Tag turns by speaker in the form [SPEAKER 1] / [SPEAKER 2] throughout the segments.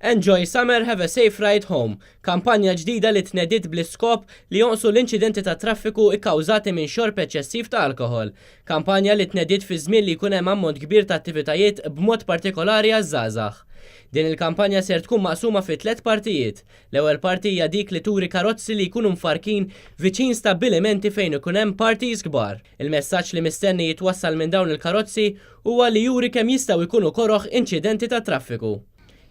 [SPEAKER 1] Enjoy summer, have a safe ride home. Kampanja ġdida li tnediet bl-iskop li jonqsu l-inċidenti ta' traffiku ikkawżati minn xorb eċċessiv ta' alkohol. Kampanja li tnediet fi żmien li jkun hemm ammont kbir ta' attivitajiet b'mod partikolari għaż-żgħażagħ. Din il-kampanja ser tkun maqsuma fi 3 partijiet. L-ewwel parti hija dik li turi karozzi li jkunu mfarkin viċin stabbilimenti fejn ikun hemm parties kbar. Il-messaġġ li mistenni jitwassal minn dawn il-karozzi huwa li juri kemm jistgħu jkunu koroħ inċidenti ta' traffiku.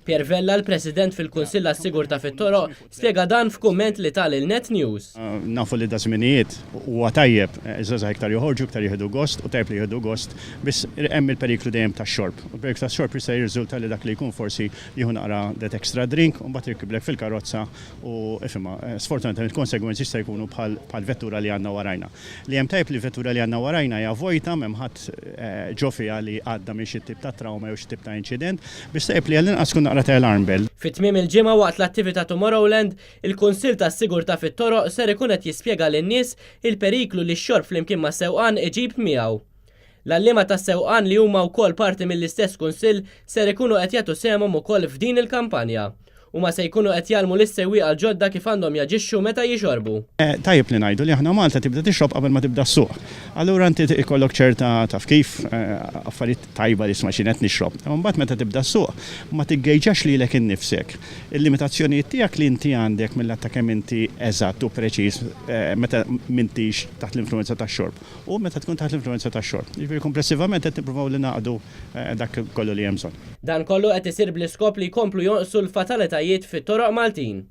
[SPEAKER 1] Pier Vella, l-President fil-Kunsill għas-Sigurtà fit-Toroq, spjega dan f'kumment li tal il-Net News.
[SPEAKER 2] Nafu li da żminijiet huwa tajjeb iżgħażagħ iktar joħorġu, iktar jieħdu gost u tajjeb li jieħdu gost biss hemm il-periklu dejjem tax-xorb. Il-periklu tax-xorb jista' jirriżulta li dak li jkun forsi jieħu naqra det extra drink u mbagħad jirkiblek fil-karozza u ifhimha sfortunatament il-konsegwenzi jista' jkunu bħal vettura li għandna warajna. Li hemm tajjeb li vettura li għandna warajna hija vojta m'hemm ħadd ġo fiha li għadda minn xi tip ta' trauma jew xi tip ta' inċident biex tajjeb li għall-inqas tkun alarm bell.
[SPEAKER 1] Fit-tmiem il-ġimgħa waqt l-attività Tomorrowland, il-Kunsill tas-Sigurtà fit-Toroq ser ikun qed jispjega lin-nies il-periklu li x-xorb flimkien ma' sewqan iġib miegħu. L-allima tas-sewqan li huma wkoll parti mill-istess kunsill ser ikunu qed jagħtu semhom ukoll f'din il-kampanja. Huma se jkunu qed jgħalmu lis-sewwieqa l-ġodda kif għandhom jaġixxu meta jixorbu.
[SPEAKER 2] Tajjeb li ngħidu li aħna Malta tibda tixrob qabel ma tibda s-suq. Allura inti ikollok ċerta taf kif affarijiet tajba li isma' xi qed nixrob. Imma mbagħad meta tibda s-suq ma tiggejġax lilek innifsek. Il-limitazzjonijiet tiegħek li inti għandek mill-att ta' kemm inti eżatt u preċiż meta m'intix taħt l-influenza tax-xorb u meta tkun taħt l-influenza tax-xorb. Jiġifieri komplessivament qed nippruvaw li naqdu dak kollu li hemm bżonn.
[SPEAKER 1] Dan kollu qed isir bl-iskop li jkomplu jonqsu l-fatalitajiet fit-toroq Maltin.